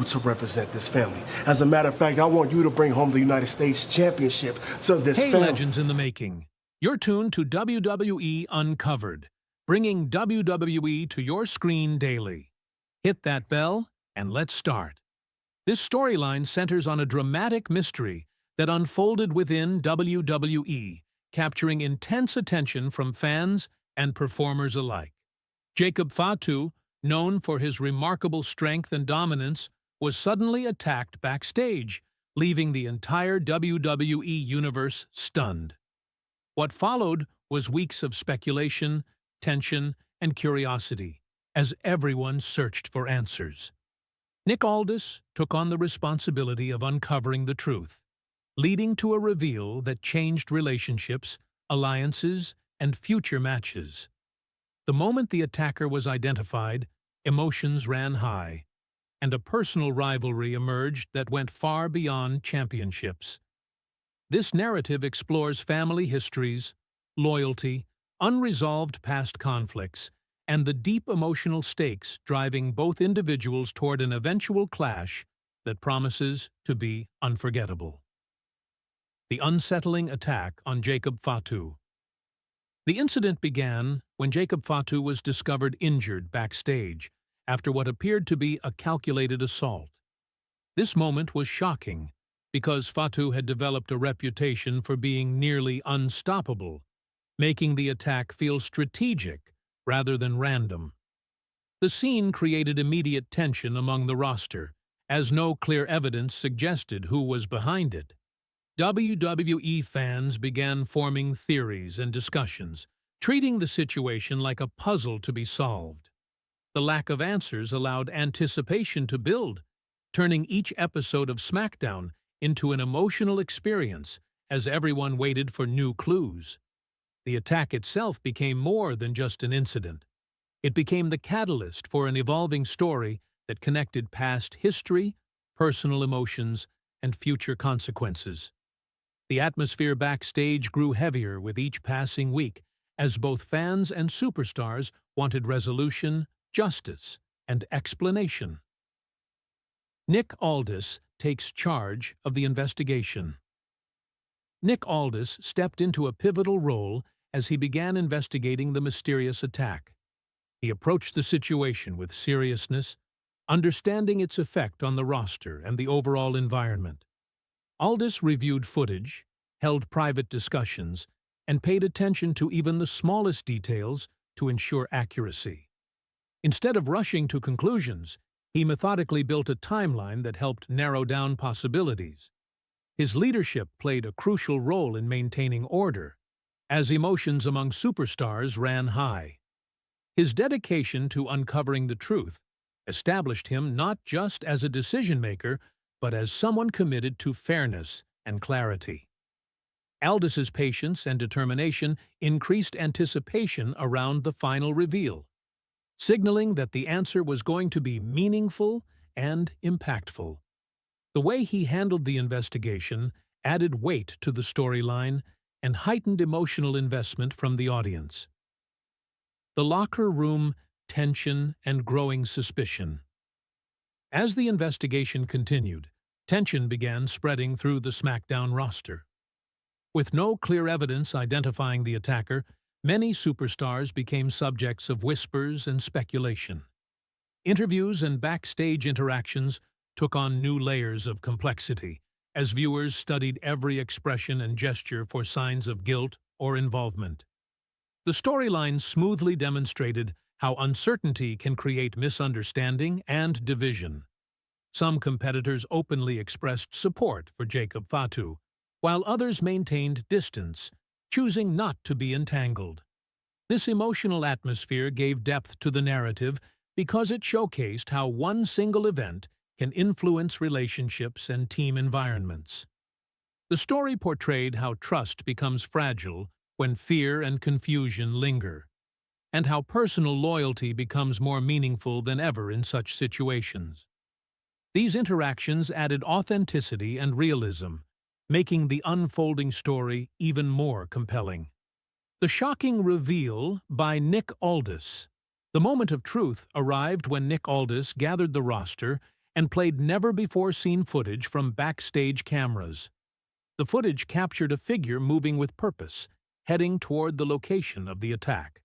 to represent this family. As a matter of fact, I want you to bring home the United States Championship to this Hey, family. legends in the making. You're tuned to WWE Uncovered, bringing WWE to your screen daily. Hit that bell, and let's start. This storyline centers on a dramatic mystery that unfolded within WWE, capturing intense attention from fans and performers alike. Jacob Fatu, known for his remarkable strength and dominance, was suddenly attacked backstage, leaving the entire WWE universe stunned. What followed was weeks of speculation, tension, and curiosity, as everyone searched for answers. Nick Aldis took on the responsibility of uncovering the truth, leading to a reveal that changed relationships, alliances, and future matches. The moment the attacker was identified, emotions ran high, and a personal rivalry emerged that went far beyond championships. This narrative explores family histories, loyalty, unresolved past conflicts, and the deep emotional stakes driving both individuals toward an eventual clash that promises to be unforgettable. The unsettling attack on Jacob Fatu. The incident began when Jacob Fatu was discovered injured backstage after what appeared to be a calculated assault. This moment was shocking because Fatu had developed a reputation for being nearly unstoppable, making the attack feel strategic rather than random. The scene created immediate tension among the roster, as no clear evidence suggested who was behind it. WWE fans began forming theories and discussions, treating the situation like a puzzle to be solved. The lack of answers allowed anticipation to build, turning each episode of SmackDown into an emotional experience as everyone waited for new clues. The attack itself became more than just an incident. It became the catalyst for an evolving story that connected past history, personal emotions, and future consequences. The atmosphere backstage grew heavier with each passing week as both fans and superstars wanted resolution, justice, and explanation. Nick Aldis takes charge of the investigation. Nick Aldis stepped into a pivotal role as he began investigating the mysterious attack. He approached the situation with seriousness, understanding its effect on the roster and the overall environment. Aldis reviewed footage, held private discussions, and paid attention to even the smallest details to ensure accuracy. Instead of rushing to conclusions, he methodically built a timeline that helped narrow down possibilities. His leadership played a crucial role in maintaining order, as emotions among superstars ran high. His dedication to uncovering the truth established him not just as a decision-maker, but as someone committed to fairness and clarity. Aldis's patience and determination increased anticipation around the final reveal, signaling that the answer was going to be meaningful and impactful. The way he handled the investigation added weight to the storyline and heightened emotional investment from the audience. The locker room tension and growing suspicion. As the investigation continued, tension began spreading through the SmackDown roster. With no clear evidence identifying the attacker, many superstars became subjects of whispers and speculation. Interviews and backstage interactions took on new layers of complexity as viewers studied every expression and gesture for signs of guilt or involvement. The storyline smoothly demonstrated how uncertainty can create misunderstanding and division. Some competitors openly expressed support for Jacob Fatu, while others maintained distance, choosing not to be entangled. This emotional atmosphere gave depth to the narrative because it showcased how one single event can influence relationships and team environments. The story portrayed how trust becomes fragile when fear and confusion linger, and how personal loyalty becomes more meaningful than ever in such situations. These interactions added authenticity and realism, making the unfolding story even more compelling. The shocking reveal by Nick Aldis. The moment of truth arrived when Nick Aldis gathered the roster and played never-before-seen footage from backstage cameras. The footage captured a figure moving with purpose, heading toward the location of the attack.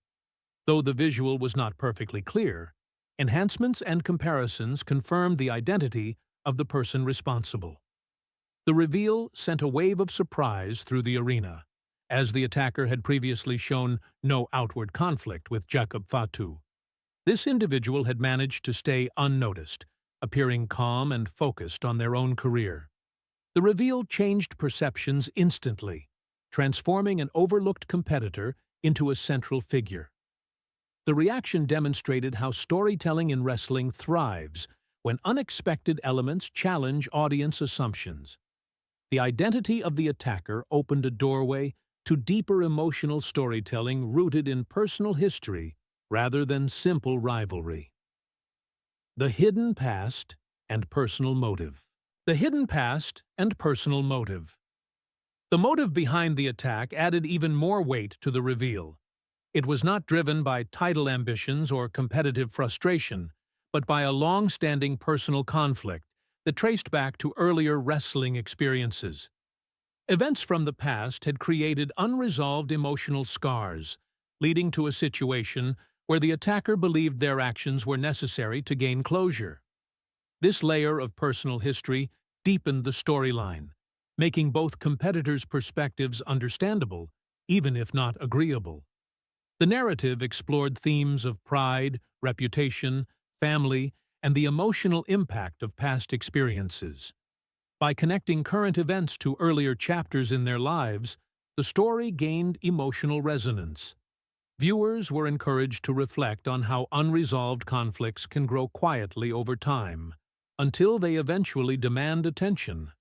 Though the visual was not perfectly clear, enhancements and comparisons confirmed the identity of the person responsible. The reveal sent a wave of surprise through the arena, as the attacker had previously shown no outward conflict with Jacob Fatu. This individual had managed to stay unnoticed, appearing calm and focused on their own career. The reveal changed perceptions instantly, transforming an overlooked competitor into a central figure. The reaction demonstrated how storytelling in wrestling thrives when unexpected elements challenge audience assumptions. The identity of the attacker opened a doorway to deeper emotional storytelling rooted in personal history rather than simple rivalry. The hidden past and personal motive. The hidden past and personal motive. The motive behind the attack added even more weight to the reveal. It was not driven by title ambitions or competitive frustration, but by a long-standing personal conflict that traced back to earlier wrestling experiences. Events from the past had created unresolved emotional scars, leading to a situation where the attacker believed their actions were necessary to gain closure. This layer of personal history deepened the storyline, making both competitors' perspectives understandable, even if not agreeable. The narrative explored themes of pride, reputation, family, and the emotional impact of past experiences. By connecting current events to earlier chapters in their lives, the story gained emotional resonance. Viewers were encouraged to reflect on how unresolved conflicts can grow quietly over time, until they eventually demand attention.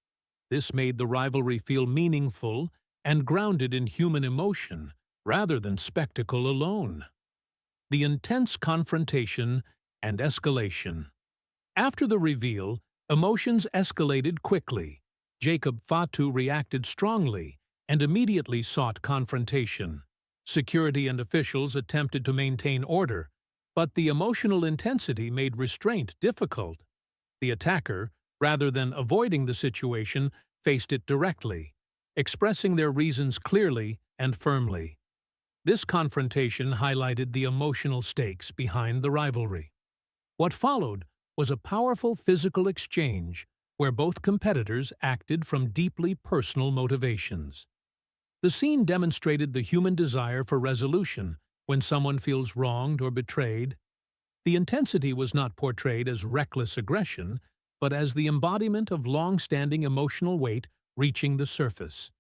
This made the rivalry feel meaningful and grounded in human emotion, rather than spectacle alone. The intense confrontation and escalation. After the reveal, emotions escalated quickly. Jacob Fatu reacted strongly and immediately sought confrontation. Security and officials attempted to maintain order, but the emotional intensity made restraint difficult. The attacker, rather than avoiding the situation, faced it directly, expressing their reasons clearly and firmly. This confrontation highlighted the emotional stakes behind the rivalry. What followed was a powerful physical exchange where both competitors acted from deeply personal motivations. The scene demonstrated the human desire for resolution when someone feels wronged or betrayed. The intensity was not portrayed as reckless aggression, but as the embodiment of long-standing emotional weight reaching the surface.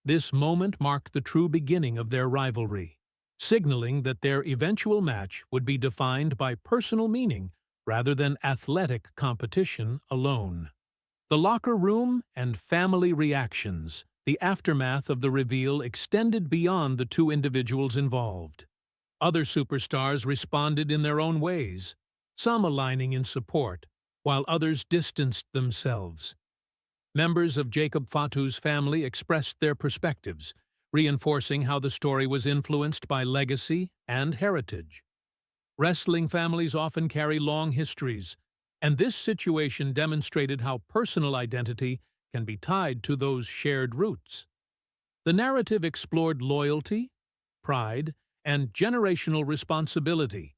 This moment marked the true beginning of their rivalry, signaling that their eventual match would be defined by personal meaning rather than athletic competition alone. The locker room and family reactions. The aftermath of the reveal extended beyond the two individuals involved. Other superstars responded in their own ways, some aligning in support, while others distanced themselves. Members of Jacob Fatu's family expressed their perspectives, reinforcing how the story was influenced by legacy and heritage. Wrestling families often carry long histories, and this situation demonstrated how personal identity can be tied to those shared roots. The narrative explored loyalty, pride, and generational responsibility,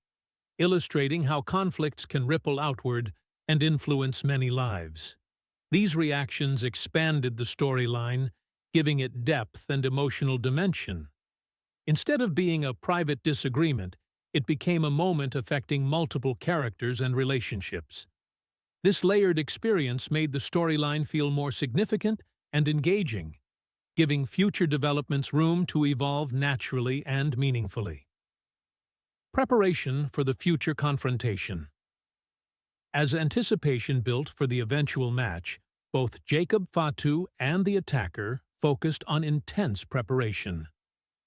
illustrating how conflicts can ripple outward and influence many lives. These reactions expanded the storyline, giving it depth and emotional dimension. Instead of being a private disagreement, it became a moment affecting multiple characters and relationships. This layered experience made the storyline feel more significant and engaging, giving future developments room to evolve naturally and meaningfully. Preparation for the future confrontation. As anticipation built for the eventual match, both Jacob Fatu and the attacker focused on intense preparation.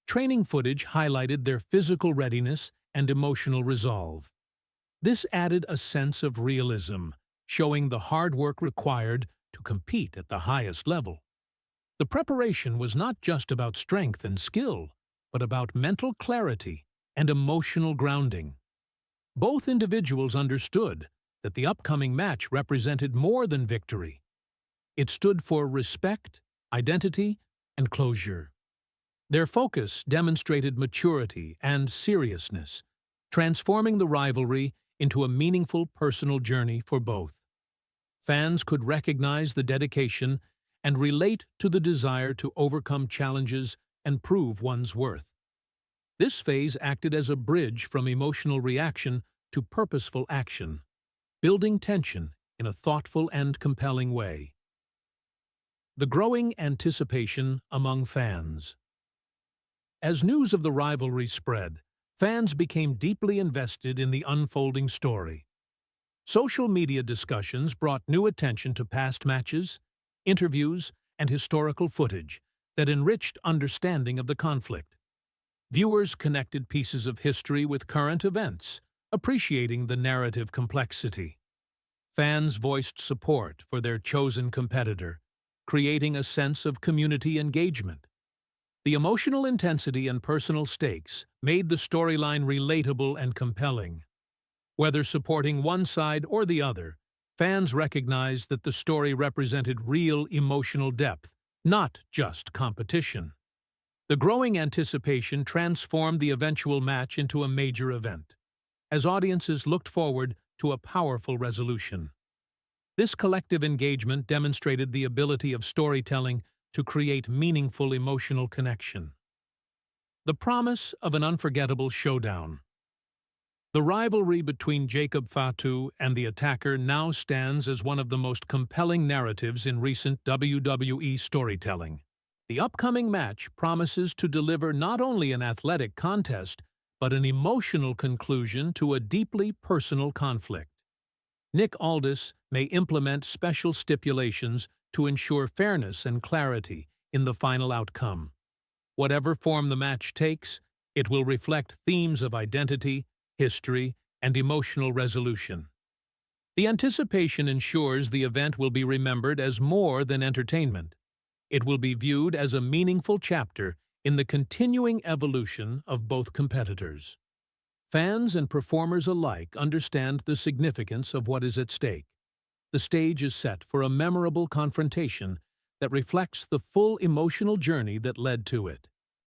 Training footage highlighted their physical readiness and emotional resolve. This added a sense of realism, showing the hard work required to compete at the highest level. The preparation was not just about strength and skill, but about mental clarity and emotional grounding. Both individuals understood that the upcoming match represented more than victory. It stood for respect, identity, and closure. Their focus demonstrated maturity and seriousness, transforming the rivalry into a meaningful personal journey for both. Fans could recognize the dedication and relate to the desire to overcome challenges and prove one's worth. This phase acted as a bridge from emotional reaction to purposeful action, building tension in a thoughtful and compelling way. The growing anticipation among fans. As news of the rivalry spread, fans became deeply invested in the unfolding story. Social media discussions brought new attention to past matches, interviews, and historical footage that enriched understanding of the conflict. Viewers connected pieces of history with current events, appreciating the narrative complexity. Fans voiced support for their chosen competitor, creating a sense of community engagement. The emotional intensity and personal stakes made the storyline relatable and compelling. Whether supporting one side or the other, fans recognized that the story represented real emotional depth, not just competition. The growing anticipation transformed the eventual match into a major event, as audiences looked forward to a powerful resolution. This collective engagement demonstrated the ability of storytelling to create meaningful emotional connection. The promise of an unforgettable showdown. The rivalry between Jacob Fatu and the attacker now stands as one of the most compelling narratives in recent WWE storytelling. The upcoming match promises to deliver not only an athletic contest, but an emotional conclusion to a deeply personal conflict. Aldis may implement special stipulations to ensure fairness and clarity in the final outcome. Whatever form the match takes, it will reflect themes of identity, history, and emotional resolution. The anticipation ensures the event will be remembered as more than entertainment. It will be viewed as a meaningful chapter in the continuing evolution of both competitors. Fans and performers alike understand the significance of what is at stake. The stage is set for a memorable confrontation that reflects the full emotional journey that led to it.